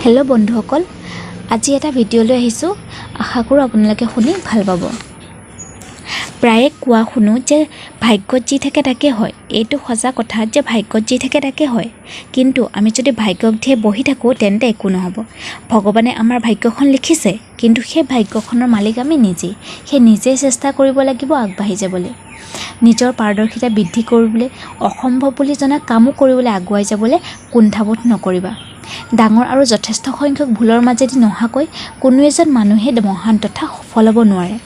Hello' বন্ধুসকল, আজি এটা ভিডিঅ'লৈ আহিছোঁ। আশা কৰোঁ আপোনালোকে শুনি ভাল পাব। প্ৰায়ে কোৱা শুনো যে ভাগ্যত যি থাকে তাকে হয়। এইটো সঁচা কথা যে ভাগ্যত যি থাকে তাকে হয়, কিন্তু আমি যদি ভাগ্যক ধেই বহি থাকোঁ তেন্তে একো নহ'ব। ভগৱানে আমাৰ ভাগ্যখন লিখিছে, কিন্তু সেই ভাগ্যখনৰ মালিক আমি নিজেই। সেই নিজেই চেষ্টা কৰিব লাগিব আগবাঢ়ি যাবলৈ, নিজৰ পাৰদৰ্শিতা বৃদ্ধি কৰিবলৈ, অসম্ভৱ বুলি জনা কামো কৰিবলৈ আগুৱাই যাবলৈ কুণ্ঠাবোধ নকৰিবা। ডাঙৰ আৰু যথেষ্ট সংখ্যক ভুলৰ মাজেদি নহাকৈ কোনো এজন মানুহে মহান তথা সফল হ'ব নোৱাৰে।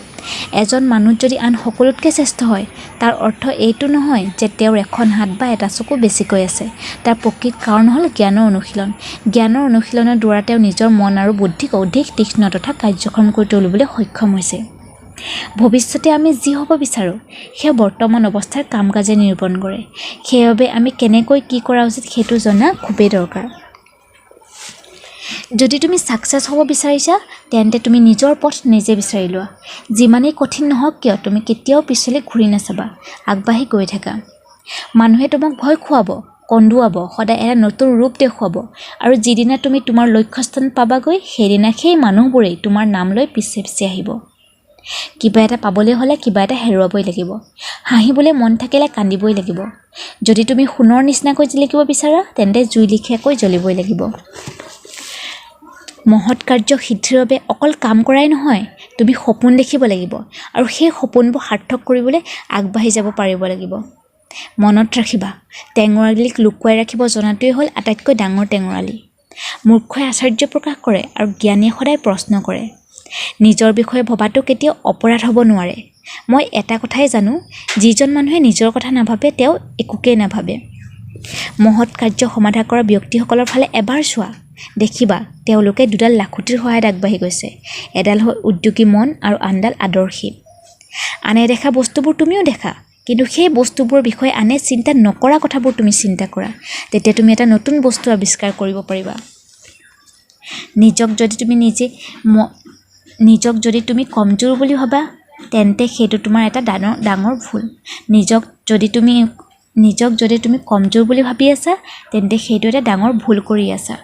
এজন মানুহ যদি আন সকলোতকৈ শ্ৰেষ্ঠ হয়, তাৰ অৰ্থ এইটো নহয় যে তেওঁৰ এখন হাত বা এটা চকু বেছিকৈ আছে। তাৰ প্ৰকৃত কাৰণ হ'ল জ্ঞানৰ অনুশীলন। জ্ঞানৰ অনুশীলনৰ দ্বাৰা তেওঁ নিজৰ মন আৰু বুদ্ধিক অধিক তীক্ষ্ণ তথা কাৰ্যক্ষম কৰি তুলিবলৈ সক্ষম হৈছে। ভৱিষ্যতে আমি যি হ'ব বিচাৰোঁ সেয়া বৰ্তমান অৱস্থাৰ কাম কাজে নিৰূপণ কৰে। সেইবাবে আমি কেনেকৈ কি কৰা উচিত সেইটো জনা খুবেই দৰকাৰ। যদি তুমি ছাকচেছ হ'ব বিচাৰিছা, তেন্তে তুমি নিজৰ পথ নিজে বিচাৰি লোৱা। যিমানেই কঠিন নহওক কিয়, তুমি কেতিয়াও পিছলৈ ঘূৰি নাচাবা, আগবাঢ়ি গৈ থাকা। মানুহে তোমাক ভয় খুৱাব, কন্দুৱাব, সদায় এটা নতুন ৰূপ দেখুৱাব, আৰু যিদিনা তুমি তোমাৰ লক্ষ্যস্থান পাবাগৈ, সেইদিনা সেই মানুহবোৰেই তোমাৰ নাম লৈ পিছে পিছে আহিব। কিবা এটা পাবলৈ হ'লে কিবা এটা হেৰুৱাবই লাগিব। হাঁহিবলৈ মন থাকিলে কান্দিবই লাগিব। যদি তুমি সোণৰ নিচিনাকৈ জিলিকিব বিচাৰা, তেন্তে জুই লেখীয়াকৈ জ্বলিবই লাগিব। মহৎ কাৰ্য সিদ্ধিৰ বাবে অকল কাম কৰাই নহয়, তুমি সপোন দেখিব লাগিব, আৰু সেই সপোনবোৰ সাৰ্থক কৰিবলৈ আগবাঢ়ি যাব পাৰিব লাগিব। মনত ৰাখিবা, টেঙৰালিক লুকুৱাই ৰাখিব জনাটোৱেই হ'ল আটাইতকৈ ডাঙৰ টেঙৰালি। মূৰ্খই আশ্চৰ্য প্ৰকাশ কৰে আৰু জ্ঞানীয়ে সদায় প্ৰশ্ন কৰে। নিজৰ বিষয়ে ভবাটো কেতিয়াও অপৰাধ হ'ব নোৱাৰে। মই এটা কথাই জানো, যিজন মানুহে নিজৰ কথা নাভাবে তেওঁ একোকেই নাভাবে। মহৎ কাৰ্য সমাধা কৰা ব্যক্তিসকলৰ ফালে এবাৰ চোৱা, দেখিবা তেওঁলোকে দুডাল লাখুটিৰ সহায়ত আগবাঢ়ি গৈছে। এডাল হ'ল উদ্যোগী মন আৰু আনডাল আদৰ্শী। আনে দেখা বস্তুবোৰ তুমিও দেখা, কিন্তু সেই বস্তুবোৰৰ বিষয়ে আনে চিন্তা নকৰা কথাবোৰ তুমি চিন্তা কৰা। তেতিয়া তুমি এটা নতুন বস্তু আৱিষ্কাৰ কৰিব পাৰিবা। নিজক যদি তুমি কমজোৰ বুলি ভাবা, তেন্তে সেইটো তোমাৰ এটা ডাঙৰ ভুল। নিজক যদি তুমি কমজোৰ বুলি ভাবি আছা, তেন্তে সেইটো এটা ডাঙৰ ভুল কৰি আছা।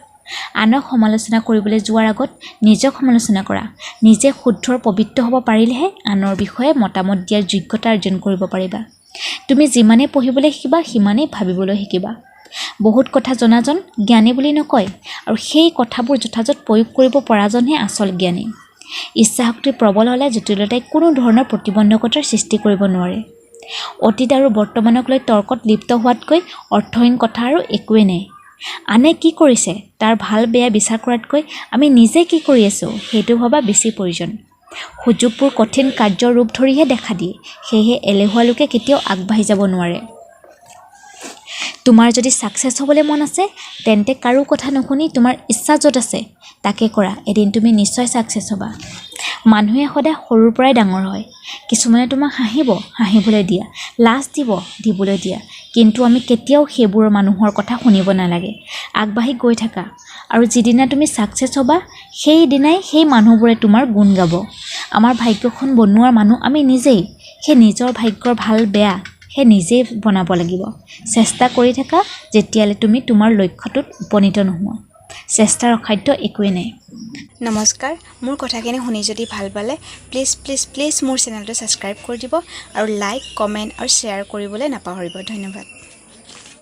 আনক সমালোচনা কৰিবলৈ যোৱাৰ আগত নিজক সমালোচনা কৰা। নিজে শুদ্ধ পবিত্ৰ হ'ব পাৰিলেহে আনৰ বিষয়ে মতামত দিয়াৰ যোগ্যতা অৰ্জন কৰিব পাৰিবা। তুমি যিমানেই পঢ়িবলৈ শিকিবা, সিমানেই ভাবিবলৈ শিকিবা। বহুত কথা জনাজন জ্ঞানী বুলি নকয়, আৰু সেই কথাবোৰ যথাযথ প্ৰয়োগ কৰিব পৰাজনহে আচল জ্ঞানী। ইচ্ছাশক্তি প্ৰবল হ'লে জটিলতাই কোনো ধৰণৰ প্ৰতিবন্ধকতাৰ সৃষ্টি কৰিব নোৱাৰে। অতীত আৰু বৰ্তমানক লৈ তৰ্কত লিপ্ত হোৱাতকৈ অৰ্থহীন কথা আৰু একোৱেই নাই। আনে কি কৰিছে তাৰ ভাল বেয়া বিচাৰ কৰাতকৈ আমি নিজে কি কৰি আছোঁ সেইটো ভবা বেছি প্ৰয়োজন। সুযোগবোৰ কঠিন কাৰ্যৰ ৰূপ ধৰিহে দেখা দিয়ে, সেয়েহে এলেহুৱা লোকে কেতিয়াও আগবাঢ়ি যাব নোৱাৰে। তোমাৰ যদি ছাকচেছ হ'বলৈ মন আছে, তেন্তে কাৰো কথা নুশুনি তোমাৰ ইচ্ছা য'ত আছে তাকে কৰা। এদিন তুমি নিশ্চয় ছাকচেছ হ'বা। মানুহে সদায় সৰুৰ পৰাই ডাঙৰ হয়। কিছুমানে তোমাক হাঁহিবলৈ দিয়া, লাজ দিবলৈ দিয়া, কিন্তু আমি কেতিয়াও সেইবোৰ মানুহৰ কথা শুনিব নালাগে। আগবাঢ়ি গৈ থাকা, আৰু যিদিনা তুমি ছাকচেছ হ'বা, সেইদিনাই সেই মানুহবোৰে তোমাৰ গুণ গাব। আমাৰ ভাগ্যখন বনোৱাৰ মানুহ আমি নিজেই। সেই নিজৰ ভাগ্যৰ ভাল বেয়া সেই নিজেই বনাব লাগিব। চেষ্টা কৰি থাকা যেতিয়ালৈ তুমি তোমাৰ লক্ষ্যটোত উপনীত নোহোৱা। চেষ্টাৰ অসাধ্য একোৱেই নাই। নমস্কাৰ, মোৰ কথাখিনি শুনি যদি ভাল পালে প্লিজ মোৰ চেনেলটো ছাবস্ক্ৰাইব কৰি দিব, আৰু লাইক, কমেণ্ট আৰু শ্বেয়াৰ কৰিবলৈ নাপাহৰিব। ধন্যবাদ।